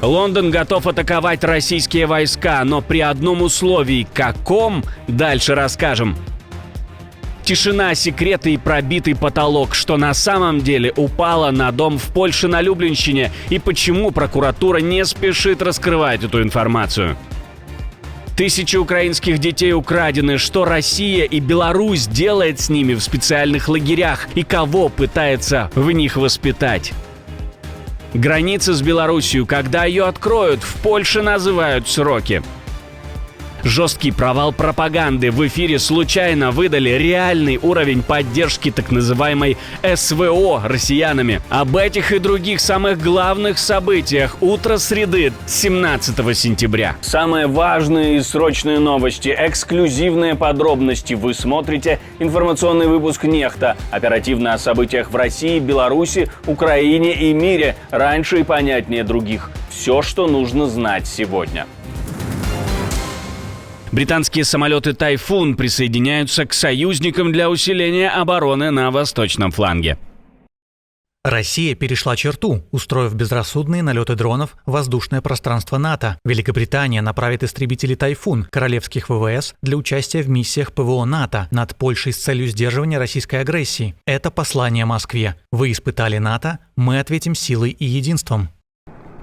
Лондон готов атаковать российские войска, но при одном условии. Каком? Дальше расскажем. Тишина, секреты и пробитый потолок. Что на самом деле упало на дом в Польше на Люблинщине и почему прокуратура не спешит раскрывать эту информацию. Тысячи украинских детей украдены. Что Россия и Беларусь делает с ними в специальных лагерях и кого пытается в них воспитать? Граница с Белоруссией, когда ее откроют, в Польше называют сроки. Жесткий провал пропаганды. В эфире случайно выдали реальный уровень поддержки так называемой СВО россиянами. Об этих и других самых главных событиях утро среды 17 сентября. Самые важные и срочные новости, эксклюзивные подробности. Вы смотрите информационный выпуск «Нехта». Оперативно о событиях в России, Беларуси, Украине и мире. Раньше и понятнее других. Все, что нужно знать сегодня. Британские самолеты «Тайфун» присоединяются к союзникам для усиления обороны на восточном фланге. Россия перешла черту, устроив безрассудные налеты дронов в воздушное пространство НАТО. Великобритания направит истребители «Тайфун» королевских ВВС для участия в миссиях ПВО НАТО над Польшей с целью сдерживания российской агрессии. Это послание Москве. Вы испытали НАТО, мы ответим силой и единством.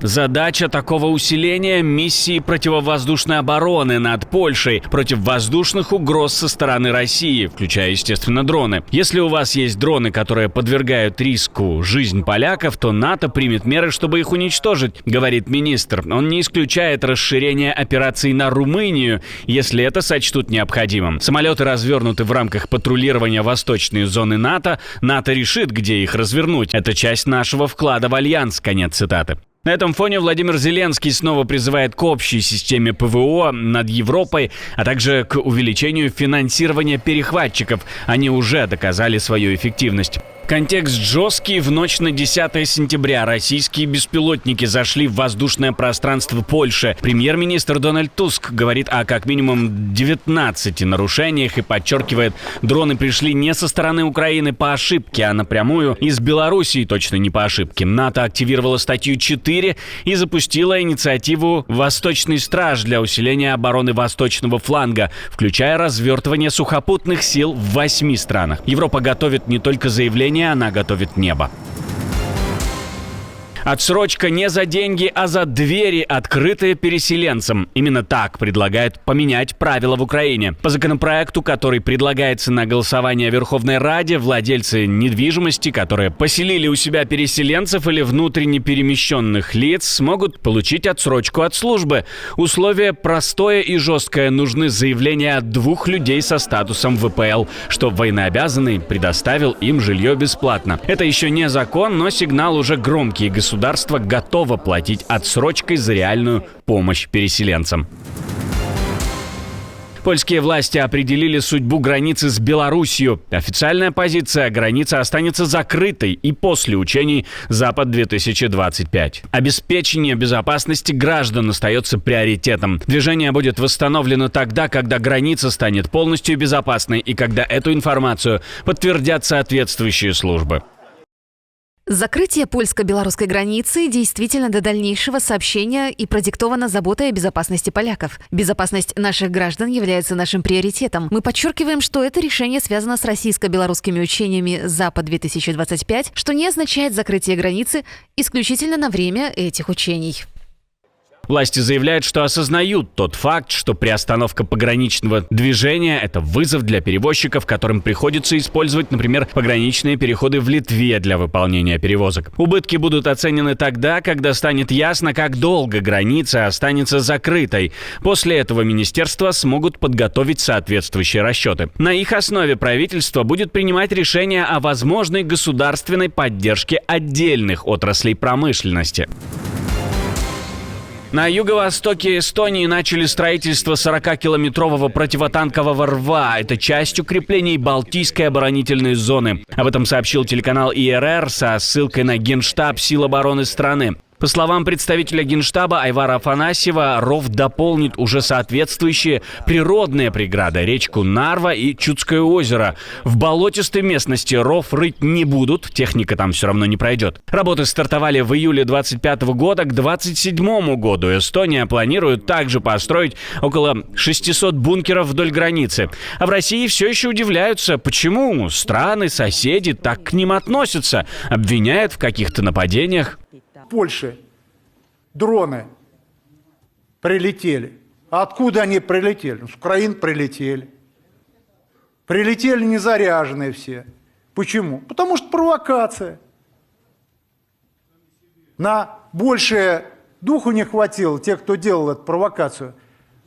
Задача такого усиления – миссии противовоздушной обороны над Польшей против воздушных угроз со стороны России, включая, естественно, дроны. Если у вас есть дроны, которые подвергают риску жизнь поляков, то НАТО примет меры, чтобы их уничтожить, говорит министр. Он не исключает расширение операций на Румынию, если это сочтут необходимым. Самолеты развернуты в рамках патрулирования восточной зоны НАТО. НАТО решит, где их развернуть. Это часть нашего вклада в альянс. Конец цитаты. На этом фоне Владимир Зеленский снова призывает к общей системе ПВО над Европой, а также к увеличению финансирования перехватчиков. Они уже доказали свою эффективность. Контекст жесткий. В ночь на 10 сентября российские беспилотники зашли в воздушное пространство Польши. Премьер-министр Дональд Туск говорит о как минимум 19 нарушениях и подчеркивает, дроны пришли не со стороны Украины по ошибке, а напрямую из Белоруссии, точно не по ошибке. НАТО активировала статью 4 и запустила инициативу «Восточный страж» для усиления обороны восточного фланга, включая развертывание сухопутных сил в 8 странах. Европа готовит не только заявление, она готовит небо. Отсрочка не за деньги, а за двери, открытые переселенцам. Именно так предлагают поменять правила в Украине. По законопроекту, который предлагается на голосование в Верховной Раде, владельцы недвижимости, которые поселили у себя переселенцев или внутренне перемещенных лиц, смогут получить отсрочку от службы. Условие простое и жесткое. Нужны заявления от 2 людей со статусом ВПЛ, что военнообязанный предоставил им жилье бесплатно. Это еще не закон, но сигнал уже громкий. Государство готово платить отсрочкой за реальную помощь переселенцам. Польские власти определили судьбу границы с Белоруссией. Официальная позиция – граница останется закрытой и после учений «Запад-2025». Обеспечение безопасности граждан остается приоритетом. Движение будет восстановлено тогда, когда граница станет полностью безопасной и когда эту информацию подтвердят соответствующие службы. Закрытие польско-белорусской границы действительно до дальнейшего сообщения и продиктовано заботой о безопасности поляков. Безопасность наших граждан является нашим приоритетом. Мы подчеркиваем, что это решение связано с российско-белорусскими учениями «Запад-2025», что не означает закрытие границы исключительно на время этих учений. Власти заявляют, что осознают тот факт, что приостановка пограничного движения – это вызов для перевозчиков, которым приходится использовать, например, пограничные переходы в Литве для выполнения перевозок. Убытки будут оценены тогда, когда станет ясно, как долго граница останется закрытой. После этого министерства смогут подготовить соответствующие расчеты. На их основе правительство будет принимать решения о возможной государственной поддержке отдельных отраслей промышленности. На юго-востоке Эстонии начали строительство 40-километрового противотанкового рва. Это часть укреплений Балтийской оборонительной зоны. Об этом сообщил телеканал ИРР со ссылкой на Генштаб сил обороны страны. По словам представителя Генштаба Айвара Афанасьева, ров дополнит уже соответствующие природные преграды – речку Нарва и Чудское озеро. В болотистой местности ров рыть не будут, техника там все равно не пройдет. Работы стартовали в июле 2025 года. К 2027 году Эстония планирует также построить около 600 бункеров вдоль границы. А в России все еще удивляются, почему страны, соседи так к ним относятся, обвиняют в каких-то нападениях. В Польше дроны прилетели. А откуда они прилетели? С Украины прилетели. Прилетели незаряженные все. Почему? Потому что провокация. На большее духу не хватило тех, кто делал эту провокацию.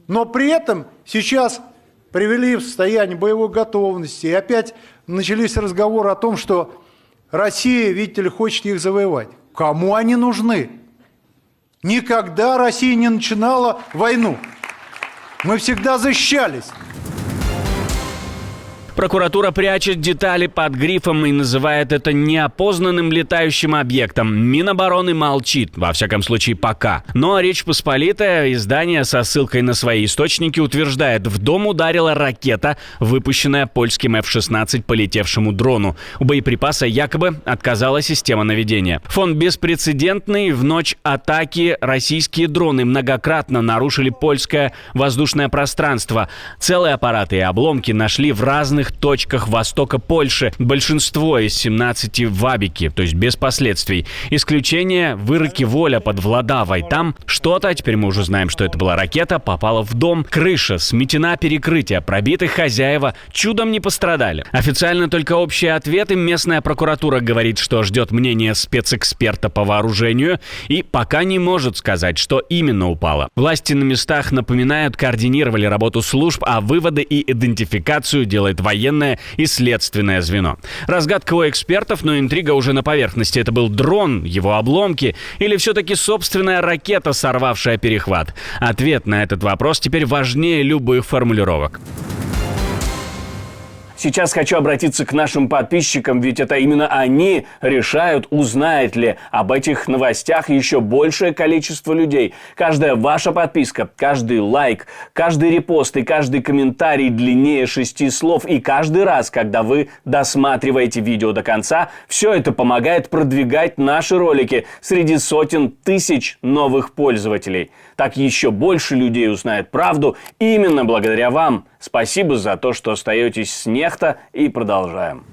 Но при этом сейчас привели в состояние боевой готовности. И опять начались разговоры о том, что Россия, видите ли, хочет их завоевать. Кому они нужны? Никогда Россия не начинала войну. Мы всегда защищались. Прокуратура прячет детали под грифом и называет это неопознанным летающим объектом. Минобороны молчит, во всяком случае пока. Но Речь Посполитая, издание со ссылкой на свои источники, утверждает, в дом ударила ракета, выпущенная польским F-16 по летевшему дрону. У боеприпаса якобы отказала система наведения. Фон беспрецедентный. В ночь атаки российские дроны многократно нарушили польское воздушное пространство. Целые аппараты и обломки нашли в разных точках востока Польши. Большинство из 17 в Абике, то есть без последствий. Исключение в Ирыке-Воля под Владавой. Там что-то, а теперь мы уже знаем, что это была ракета, попала в дом. Крыша сметена, перекрытие пробиты, хозяева чудом не пострадали. Официально только общие ответы. Местная прокуратура говорит, что ждет мнения спецэксперта по вооружению и пока не может сказать, что именно упало. Власти на местах, напоминают, координировали работу служб, а выводы и идентификацию делает военное и следственное звено. Разгадка у экспертов, но интрига уже на поверхности. Это был дрон, его обломки или все-таки собственная ракета, сорвавшая перехват? Ответ на этот вопрос теперь важнее любых формулировок. Сейчас хочу обратиться к нашим подписчикам, ведь это именно они решают, узнает ли об этих новостях еще большее количество людей. Каждая ваша подписка, каждый лайк, каждый репост и каждый комментарий длиннее 6 слов. И каждый раз, когда вы досматриваете видео до конца, все это помогает продвигать наши ролики среди сотен тысяч новых пользователей. Так еще больше людей узнает правду именно благодаря вам. Спасибо за то, что остаетесь с Нехта, и продолжаем.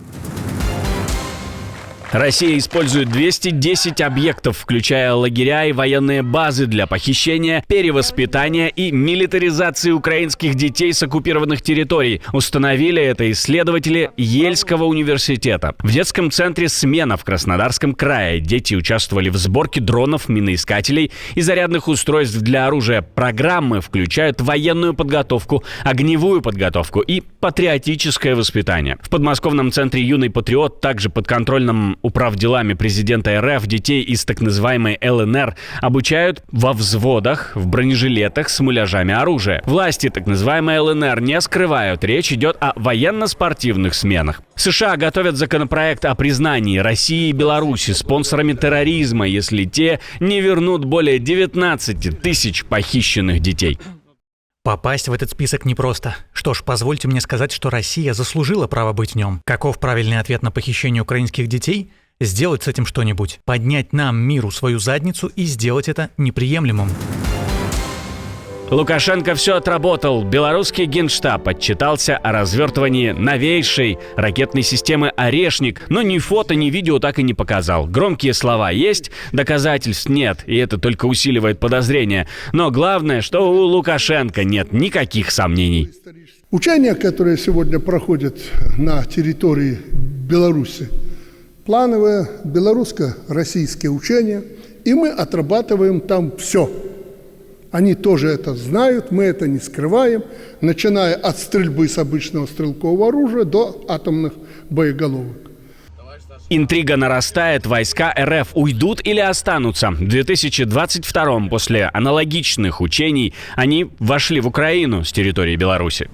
Россия использует 210 объектов, включая лагеря и военные базы для похищения, перевоспитания и милитаризации украинских детей с оккупированных территорий. Установили это исследователи Ельского университета. В детском центре «Смена» в Краснодарском крае дети участвовали в сборке дронов, миноискателей и зарядных устройств для оружия. Программы включают военную подготовку, огневую подготовку и патриотическое воспитание. В подмосковном центре «Юный патриот», также подконтрольном управделами президента РФ, детей из так называемой ЛНР обучают во взводах, в бронежилетах с муляжами оружия. Власти так называемой ЛНР не скрывают, речь идет о военно-спортивных сменах. США готовят законопроект о признании России и Беларуси спонсорами терроризма, если те не вернут более 19 тысяч похищенных детей. Попасть в этот список непросто. Что ж, позвольте мне сказать, что Россия заслужила право быть в нем. Каков правильный ответ на похищение украинских детей? Сделать с этим что-нибудь. Поднять нам, миру, свою задницу и сделать это неприемлемым. Лукашенко все отработал. Белорусский генштаб отчитался о развертывании новейшей ракетной системы «Орешник», но ни фото, ни видео так и не показал. Громкие слова есть, доказательств нет, и это только усиливает подозрения. Но главное, что у Лукашенко нет никаких сомнений. Учения, которые сегодня проходят на территории Беларуси, плановые белорусско-российские учения, и мы отрабатываем там все. Они тоже это знают, мы это не скрываем, начиная от стрельбы с обычного стрелкового оружия до атомных боеголовок. Интрига нарастает, войска РФ уйдут или останутся? В 2022-м, после аналогичных учений, они вошли в Украину с территории Беларуси.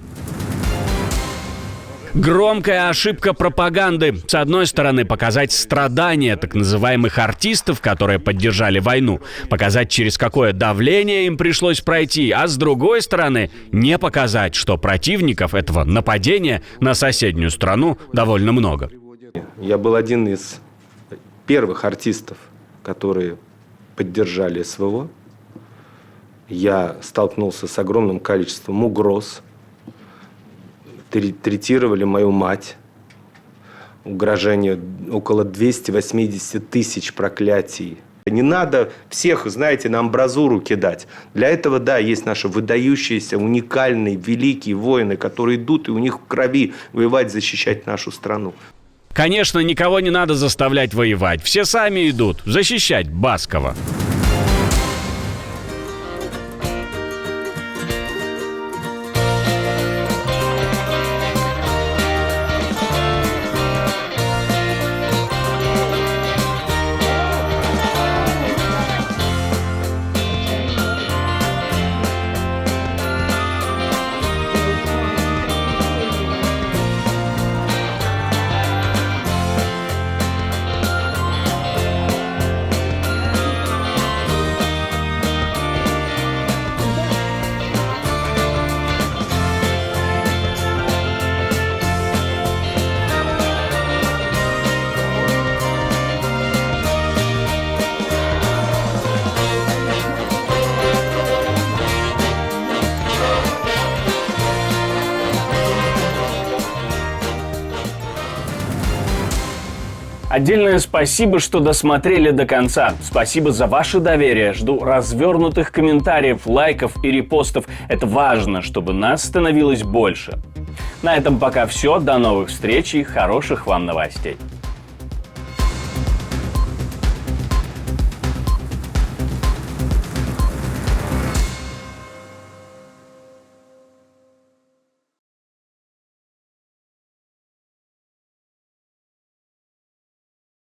Громкая ошибка пропаганды. С одной стороны, показать страдания так называемых артистов, которые поддержали войну, показать, через какое давление им пришлось пройти, а с другой стороны, не показать, что противников этого нападения на соседнюю страну довольно много. Я был один из первых артистов, которые поддержали СВО. Я столкнулся с огромным количеством угроз. Третировали мою мать. Угрожение около 280 тысяч проклятий. Не надо всех, знаете, на амбразуру кидать. Для этого, да, есть наши выдающиеся, уникальные, великие воины, которые идут, и у них в крови воевать, защищать нашу страну. Конечно, никого не надо заставлять воевать. Все сами идут защищать Баскова. Отдельное спасибо, что досмотрели до конца. Спасибо за ваше доверие. Жду развернутых комментариев, лайков и репостов. Это важно, чтобы нас становилось больше. На этом пока все. До новых встреч и хороших вам новостей.